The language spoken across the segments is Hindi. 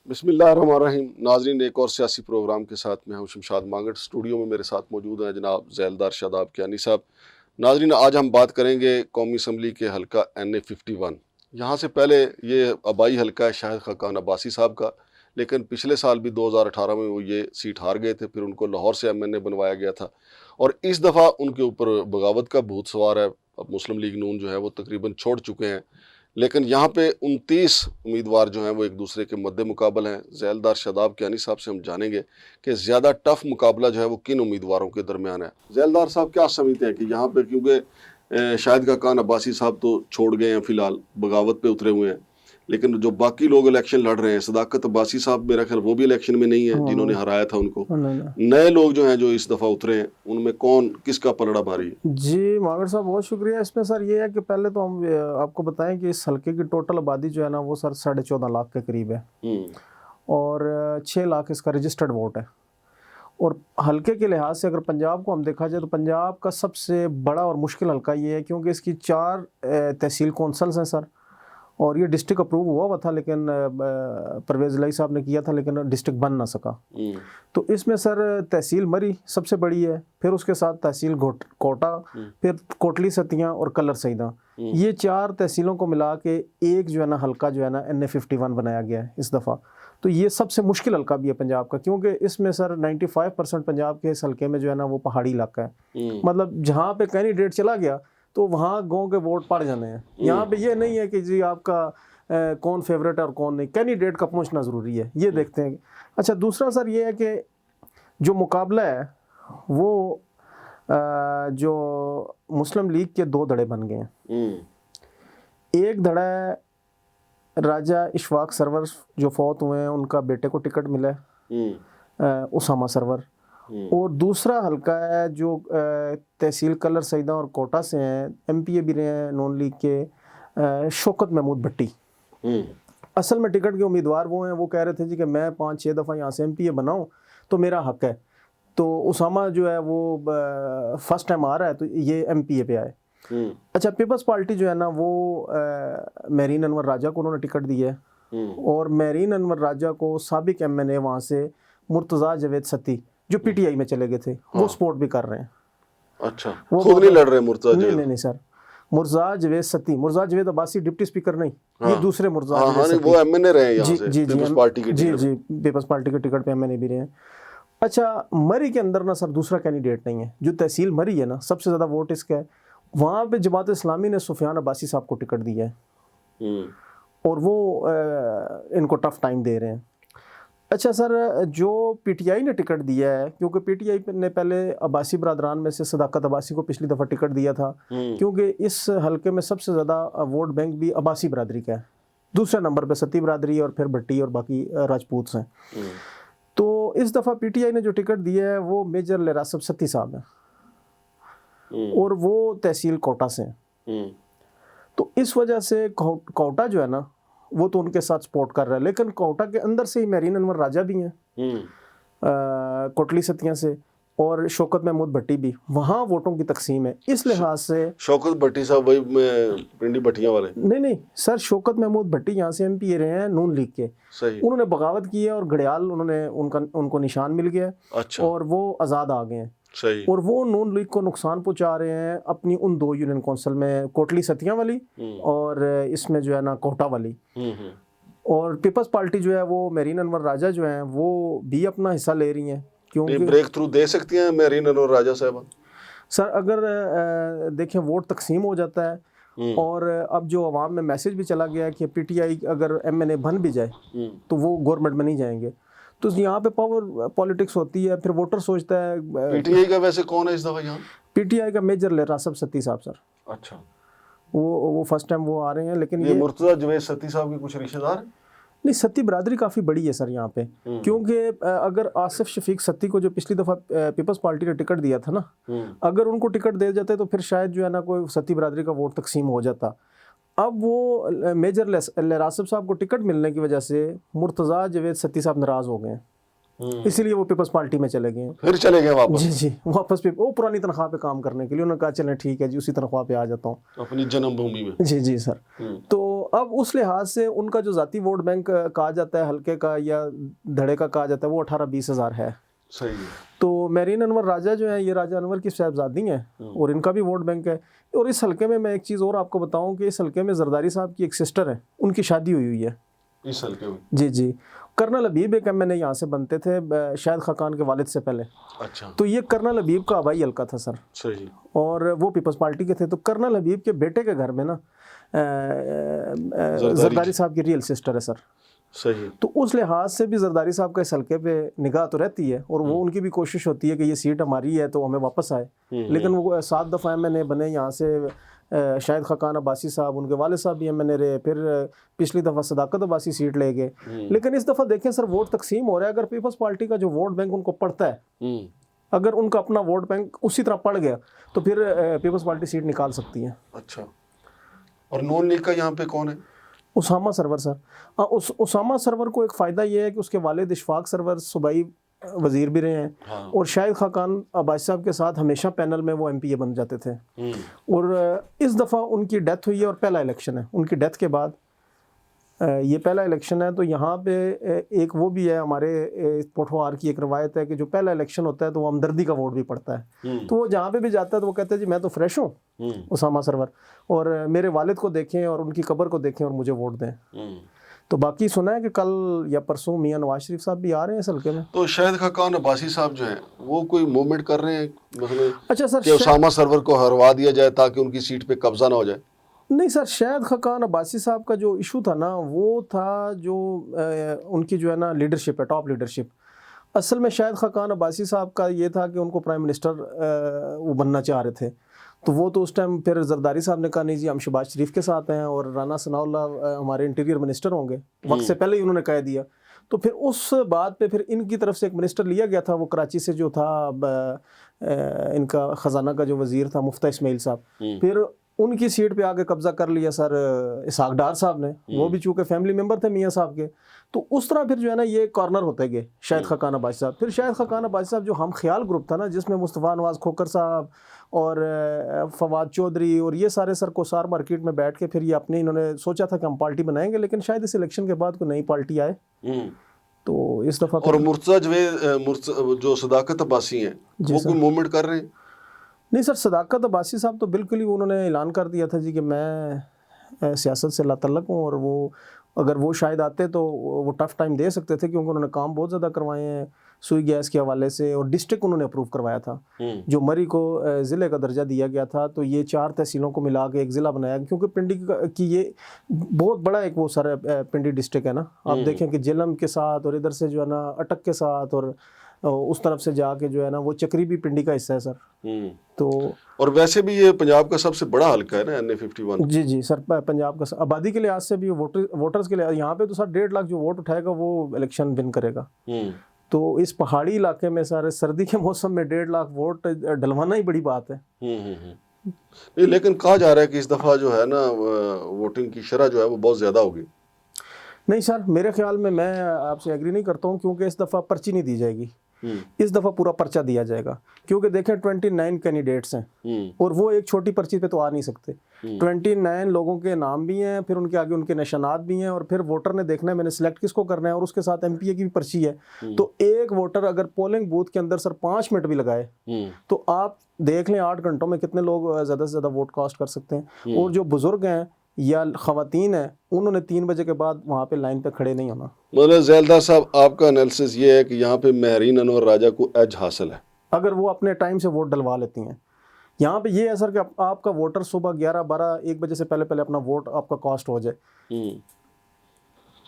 बिस्मिल्लाहिर्रहमानिर्रहीम। नाजरीन, एक और सियासी प्रोग्राम के साथ मैं हूं शमशाद मांगट। स्टूडियो में मेरे साथ मौजूद हैं जनाब ज़ैलदार शादाब कियानी साहब। नाजरीन, आज हम बात करेंगे कौमी असम्बली के हल्का NA51। यहाँ से पहले ये आबाई हल्का है शाहिद खाकान अब्बासी साहब का, लेकिन पिछले साल भी 2018 में वो ये सीट हार गए थे। फिर उनको लाहौर से MNA बनवाया गया था और इस दफ़ा उनके ऊपर बगावत का भूत सवार है। अब मुस्लिम लीग नून जो है वो तकरीबन छोड़ चुके हैं, लेकिन यहाँ पे 29 उम्मीदवार जो हैं वो एक दूसरे के मद्दे मुकाबल हैं। ज़ैलदार शादाब कियानी साहब से हम जानेंगे कि ज़्यादा टफ मुकाबला जो है वो किन उम्मीदवारों के दरमियान है। ज़ैलदार साहब, क्या समझते हैं कि यहाँ पे, क्योंकि शाहिद खाकान अब्बासी साहब तो छोड़ गए हैं, फिलहाल बगावत पे उतरे हुए हैं, लेकिन जो बाकी लोग इलेक्शन लड़ रहे हैं, सदाकत अब्बासी साहब मेरा ख्याल वो भी इलेक्शन में नहीं है जिन्होंने हराया था उनको। नए लोग जो हैं जो इस दफ़ा उतरे हैं, उनमें कौन किसका पलड़ा भारी है? जी मागर साहब, बहुत शुक्रिया। इसमें सर ये है कि पहले तो हम आपको बताएं कि इस हल्के की टोटल आबादी जो है ना वो सर 14.5 लाख के करीब है और 6 लाख इसका रजिस्टर्ड वोट है। और हल्के के लिहाज से अगर पंजाब को हम देखा जाए तो पंजाब का सबसे बड़ा और मुश्किल हल्का ये है, क्योंकि इसकी 4 तहसील कौंसल्स हैं सर, और ये डिस्ट्रिक्ट अप्रूव हुआ था, लेकिन परवेज़ इलाही साहब ने किया था, लेकिन डिस्ट्रिक्ट बन ना सका। तो इसमें सर तहसील मरी सबसे बड़ी है, फिर उसके साथ तहसील कोटा, फिर कोटली सतियाँ और कलर सईदा। ये 4 तहसीलों को मिला के एक जो है ना हल्का जो है ना NA51 बनाया गया है इस दफ़ा। तो ये सबसे मुश्किल हल्का भी है पंजाब का, क्योंकि इसमें सर 95% पंजाब के इस हल्के में जो है ना वो पहाड़ी इलाका है। मतलब जहाँ पे कैंडिडेट चला गया तो वहाँ गांव के वोट पड़ जाने हैं। यहाँ पे ये नहीं है कि जी आपका कौन फेवरेट है और कौन नहीं, कैंडिडेट का पहुँचना ज़रूरी है, ये देखते हैं। अच्छा, दूसरा सर ये है कि जो मुकाबला है वो जो मुस्लिम लीग के 2 धड़े बन गए हैं। एक धड़ा है राजा इशफाक सरवर जो फौत हुए हैं, उनका बेटे को टिकट मिला है, उसामा सरवर। और दूसरा हल्का है जो तहसील कलर सईदा और कोटा से हैं, MPA भी रहे हैं नॉन लीग के, शौकत महमूद भट्टी। असल में टिकट के उम्मीदवार वो हैं, वो कह रहे थे जी कि मैं 5-6 दफ़ा यहाँ से MPA बनाऊँ तो मेरा हक है। तो उसामा जो है वो फर्स्ट टाइम आ रहा है तो ये MPA पे आए। अच्छा, पीपल्स पार्टी जो है ना वो मेरीन अनवर राजा को उन्होंने टिकट दिया है, और मेरीन अनवर राजा को साबिक MNA वहाँ से मुर्तज़ा जावेद सती जो PTI में चले गए थे, वो सपोर्ट भी कर रहे हैं। अच्छा, वो खुद नहीं लड़ रहे मुर्तज़ा जावेद? नहीं सर, मुर्तज़ा जावेद सती, मुर्तज़ा जावेद अब्बासी डिप्टी स्पीकर नहीं, ये दूसरे मुर्तज़ा जावेद सती। वो MNA रहे यहाँ से, पीपल्स पार्टी की टिकट। जी, पीपल्स पार्टी के टिकट पे MNA भी रहे हैं। अच्छा, मरी के अंदर ना सर दूसरा कैंडिडेट नहीं है। जो तहसील मरी है ना, सबसे ज़्यादा वोट इसका है, वहाँ पे जमात इस्लामी ने सुफियान अब्बासी साहब को टिकट दिया है और वो इनको टफ टाइम दे रहे हैं। अच्छा सर, जो PTI ने टिकट दिया है, क्योंकि PTI ने पहले अब्बासी बरादरान में से सदाकत अब्बासी को पिछली दफ़ा टिकट दिया था, क्योंकि इस हल्के में सबसे ज़्यादा वोट बैंक भी अब्बासी बरादरी का है, दूसरे नंबर पे सती बरादरी और फिर भट्टी और बाकी राजपूत हैं। तो इस दफ़ा PTI ने जो टिकट दिया है वो मेजर लिरासब सती साहब है, और वो तहसील कोटा से हैं। तो इस वजह से कोटा जो है ना वो तो उनके साथ सपोर्ट कर रहा है, लेकिन कोटा के अंदर से ही मेरीन अनवर राजा भी हैं, कोटली सतियाँ से, और शौकत महमूद भट्टी भी। वहाँ वोटों की तकसीम है, इस लिहाज से। शौकत भट्टी साहब वही पिंडी भट्टियाँ वाले? नहीं सर, शौकत महमूद भट्टी यहाँ से MPA रहे हैं नून लीग के। सही। उन्होंने बगावत की है और घड़ियाल उनको निशान मिल गया। अच्छा। और वो आज़ाद आ गए हैं। सही। और वो नून लीग को नुकसान पहुंचा रहे हैं अपनी उन 2 यूनियन कौंसिल में, कोटली सतियाँ वाली और इसमें जो है ना कोटा वाली। और पीपल्स पार्टी जो है वो मेरीन अनवर राजा जो है वो भी अपना हिस्सा ले रही हैं, क्योंकि ब्रेक थ्रू दे सकती हैं मेरीन अनवर राजा साहब? सर अगर देखें वोट तकसीम हो जाता है, और अब जो अवाम में मैसेज भी चला गया है कि PTI अगर MNA बन भी जाए तो वो गवर्नमेंट में नहीं जाएंगे, तो यहाँ पे पावर पॉलिटिक्स होती है। फिर वोटर सोचता है। PTI का वैसे कौन है इस दफ़ा यहाँ? PTI का मेजर लिरासब सती साहब सर। अच्छा, वो फर्स्ट टाइम वो आ रहे हैं, लेकिन ये मुर्तज़ा जावेद सती साहब के कुछ रिश्तेदार? नहीं, सती बरादरी काफ़ी बड़ी है सर यहाँ पे, क्योंकि अगर आसिफ शफीक सती को जो पिछली दफ़ा पीपल्स पार्टी ने टिकट दिया था ना, अगर उनको टिकट दे जाते तो फिर शायद जो है ना कोई सती बरादरी का वोट तकसीम हो जाता। अब वो मेजर लिरासब साहब को टिकट मिलने की वजह से मुर्तज़ा जावेद सती साहब नाराज़ हो गए हैं। इसीलिए वो पीपल्स पार्टी में चले गए हैं। फिर चले गए वापस जी जी, वापस वो पुरानी तनख्वाह पे काम करने के लिए उन्होंने कहा चलें ठीक है जी, उसी तनख्वाह पे आ जाता हूँ अपनी जन्मभूमि में। जी जी सर। तो अब उस लिहाज से उनका जो ज़ाती वोट बैंक कहा जाता है हल्के का या धड़े का कहा जाता है वो 18-20 हज़ार है। सही है। तो मेरीन अनवर राजा जो है ये राजा अनवर की साहबजादी हैं और इनका भी वोट बैंक है। और इस हल्के में मैं एक चीज़ और आपको बताऊं कि इस हल्के में जरदारी साहब की एक सिस्टर है, उनकी शादी हुई है इस हल्के में। जी जी। कर्नल हबीब एक एमएनए यहाँ से बनते थे शायद खाकान के वालिद से पहले। अच्छा। तो ये कर्नल हबीब का आबाई हल्का था सर। सही। और वो पीपल्स पार्टी के थे। तो कर्नल हबीब के बेटे के घर में ना जरदारी साहब की रियल सिस्टर है सर। सही। तो उस लिहाज से भी जरदारी साहब का इस हल्के पे निगाह तो रहती है और वो उनकी भी कोशिश होती है कि ये सीट हमारी है तो हमें वापस आए। लेकिन वो 7 दफ़ा एमएनए बने यहाँ से। शायद खाकान अब्बासी साहब, उनके वाले साहब भी एमएनए रहे, फिर पिछली दफ़ा सदाकत अब्बासी सीट ले गए। लेकिन इस दफ़ा देखें सर वोट तकसीम हो रहा है। अगर पीपल्स पार्टी का जो वोट बैंक उनको पड़ता है, अगर उनका अपना वोट बैंक उसी तरह पड़ गया तो फिर पीपल्स पार्टी सीट निकाल सकती है। अच्छा। और नून लीग का यहाँ पे कौन है? उसामा सरवर सर। उसामा सरवर को एक फ़ायदा ये है कि उसके वालिद इशफाक सरवर सूबाई वज़ीर भी रहे हैं। हाँ। और शाहिद खाकान अब्बासी साहब के साथ हमेशा पैनल में वो एमपीए बन जाते थे। और इस दफ़ा उनकी डेथ हुई है और पहला इलेक्शन है उनकी डेथ के बाद। ये पहला इलेक्शन है। तो यहाँ पे एक वो भी है, हमारे पोठवार की एक रवायत है कि जो पहला इलेक्शन होता है तो वो हमदर्दी का वोट भी पड़ता है। तो वो जहाँ पे भी जाता है तो वो कहते हैं जी मैं तो फ्रेश हूँ उसामा सरवर, और मेरे वालिद को देखें और उनकी कब्र को देखें और मुझे वोट दें। तो बाकी सुना है कि कल या परसों मियां नवाज शरीफ साहब भी आ रहे हैं इस हल्के में। तो शाहिद खाकान अब्बासी साहब जो हैं वो कोई मूवमेंट कर रहे हैं मतलब? अच्छा सर, कि उसामा सरवर को हरवा दिया जाए ताकि उनकी सीट पे कब्जा ना हो जाए? नहीं सर, शाहिद खाकान अब्बासी साहब का जो इशू था ना वो था जो उनकी जो है ना लीडरशिप है, टॉप लीडरशिप। असल में शाहिद खाकान अब्बासी साहब का ये था कि उनको प्राइम मिनिस्टर वो बनना चाह रहे थे। तो वो तो उस टाइम फिर जरदारी साहब ने कहा नहीं जी हम शहबाज शरीफ के साथ हैं और राना सनाउल्लाह हमारे इंटीरियर मिनिस्टर होंगे, वक्त से पहले ही उन्होंने कह दिया। तो फिर उस बात पे फिर इनकी तरफ से एक मिनिस्टर लिया गया था, वो कराची से जो था इनका ख़जाना का जो वज़ीर था मुफ्ता इस्माइल साहब। फिर उनकी सीट पे आके कब्जा कर लिया सर इसहाक डार साहब ने, वो भी चूँकि फैमिली मेम्बर थे मियाँ साहब के। तो उस तरह फिर जो है ना ये कॉर्नर होते गए शाहिद खाकान अब्बासी साहब। फिर शाहिद खाकान अब्बासी साहब जो हम ख्याल ग्रुप था ना जिसमें मुस्तफ़ा नवाज़ खोकर साहब और फवाद चौधरी और ये सारे सर कोसार मार्केट में बैठ के फिर ये अपने इन्होंने सोचा था कि हम पार्टी बनाएंगे, लेकिन शायद इस इलेक्शन के बाद कोई नई पार्टी आए तो इस दफ़ा। और मुर्तज़ा जवेद जो सदाकत अब्बासी हैं वो कोई मूवमेंट कर रहे हैं? नहीं सर, सदाकत अब्बासी साहब तो बिल्कुल ही उन्होंने ऐलान कर दिया था जी कि मैं सियासत से लातल्लक हूँ, और वो अगर वो शायद आते तो वो टफ़ टाइम दे सकते थे क्योंकि उन्होंने काम बहुत ज़्यादा करवाए हैं सुई गैस के हवाले से, और डिस्ट्रिक्ट उन्होंने अप्रूव करवाया था। जो मरी को ज़िले का दर्जा दिया गया था तो ये 4 तहसीलों को मिला के एक ज़िला बनाया, क्योंकि पिंडी की ये बहुत बड़ा एक वो सर पिंडी डिस्ट्रिक्ट है ना। आप देखें कि जेलम के साथ और इधर से जो है ना अटक के साथ और उस तरफ से जाके जो है ना वो चक्री भी पिंडी का हिस्सा है सर। तो और वैसे भी ये पंजाब का सबसे बड़ा हल्का है ना NA51। जी जी सर, पंजाब का आबादी के लिहाज से भी वोटर्स के लिए यहाँ पे तो सर 1.5 लाख जो वोट उठाएगा वो इलेक्शन विन करेगा। तो इस पहाड़ी इलाके में सर सर्दी के मौसम में 1.5 लाख वोट डलवाना ही बड़ी बात है। नहीं, लेकिन कहा जा रहा है कि इस दफ़ा जो है ना वोटिंग की शरह जो है वो बहुत ज़्यादा होगी। नहीं सर, मेरे ख्याल में मैं आपसे एग्री नहीं करता हूँ, क्योंकि इस दफ़ा पर्ची नहीं दी जाएगी, इस दफ़ा पूरा पर्चा दिया जाएगा। क्योंकि देखें 29 कैंडिडेट्स हैं और वो एक छोटी पर्ची पे तो आ नहीं सकते। 29 लोगों के नाम भी हैं, फिर उनके आगे उनके निशानात भी हैं, और फिर वोटर ने देखना है मैंने सिलेक्ट किसको करना है, और उसके साथ एमपीए की भी पर्ची है। तो एक वोटर अगर पोलिंग बूथ के अंदर सर 5 मिनट भी लगाए तो आप देख लें 8 घंटों में कितने लोग ज़्यादा से ज़्यादा वोट कास्ट कर सकते हैं। और जो बुजुर्ग हैं या ख़वातीन है उन्होंने 3 बजे के बाद वहाँ पे लाइन पे खड़े नहीं होना। मतलब ज़ैलदार साहब आपका एनालिसिस ये है कि यहाँ पे मेहरीन अनवर राजा को एज हासिल है अगर वो अपने टाइम से वोट डलवा लेती हैं। यहाँ पे ये है सर कि आपका वोटर सुबह 11, 12, 1 बजे से पहले अपना वोट आपका कास्ट हो जाए।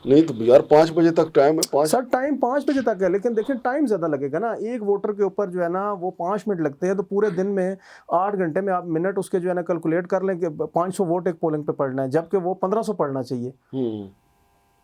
नहीं तो यार 5 बजे तक टाइम है। सर टाइम 5 बजे तक है, लेकिन देखिए टाइम ज़्यादा लगेगा ना। एक वोटर के ऊपर जो है ना वो 5 मिनट लगते हैं, तो पूरे दिन में 8 घंटे में आप मिनट उसके जो है ना कैलकुलेट कर लें कि 500 वोट एक पोलिंग पे पड़ना है, जबकि वो 1500 पड़ना चाहिए।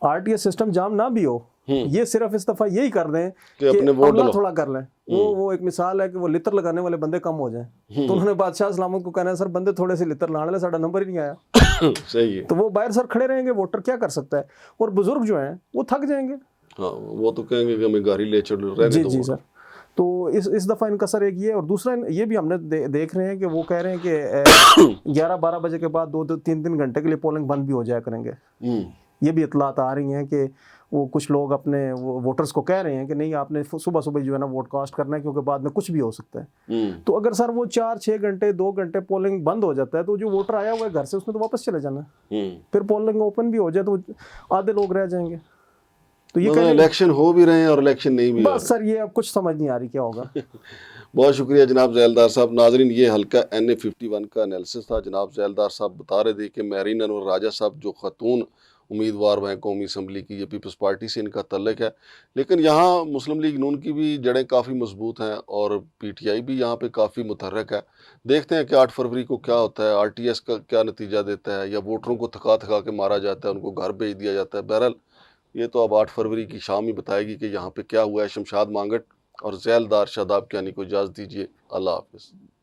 RTS सिस्टम जाम ना भी हो, ये सिर्फ इस दफ़ा यही कर दें कि अपने वोट थोड़ा कर लें। वो एक मिसाल है कि वो लितर लगाने वाले बंदे कम हो जाएं। तो उन्होंने बादशाह सलामत को कहना है सर बंदे थोड़े से लितर लाने, साड़ा नंबर ही नहीं आया। सही है। तो वो बाहर सर खड़े रहेंगे, वोटर क्या कर सकता है। और बुजुर्ग जो हैं वो थक जाएंगे। हाँ, वो तो कहेंगे कि हमें गाड़ी ले चलो, रहने जी दो जी वोट। सर। तो इस दफ़ा इनका सर एक ये, और दूसरा ये भी हमने देख रहे हैं कि वो कह रहे हैं कि 11-12 बजे के बाद 2-3 घंटे के लिए पोलिंग बंद भी हो जाया करेंगे। ये भी इतलात आ रही हैं कि वो कुछ लोग अपने वोटर्स को कह रहे हैं कि नहीं, आपने सुबह सुबह जो है ना वोट कास्ट करना है, क्योंकि बाद में कुछ भी हो सकता है। तो अगर सर वो 4-6 घंटे 2 घंटे पोलिंग बंद हो जाता है, तो जो वोटर आया हुआ है घर से, उसने तो वापस चले जाना है। फिर पोलिंग ओपन भी हो जाए तो आधे लोग रह जाएंगे। तो ये मतलब इलेक्शन हो भी रहे हैं और इलेक्शन नहीं भी हो बस सर ये अब कुछ समझ नहीं आ रही क्या होगा। बहुत शुक्रिया जनाब ज़ैलदार साहब। नाजरीन, ये हल्का NA-51 का एनालिसिस था। जनाब ज़ैलदार साहब बता रहे थे कि मैरीन अनवर राजा साहब जो ख़तून उम्मीदवार हैं कौमी असम्बली की, ये पीपल्स पार्टी से इनका तल्लक है, लेकिन यहाँ मुस्लिम लीग नून की भी जड़ें काफ़ी मजबूत हैं और PTI भी यहाँ पे काफ़ी मुतहर्रक है। देखते हैं कि 8 फरवरी को क्या होता है, RTS का क्या नतीजा देता है, या वोटरों को थका थका के मारा जाता है, उनको घर भेज दिया जाता है। बहरहाल ये तो अब 8 फरवरी की शाम ही बताएगी कि यहाँ पे क्या हुआ है। शमशाद मांगट और ज़ैलदार शादाब कियानी को इजाज़त दीजिए। अल्लाह हाफ़िज़।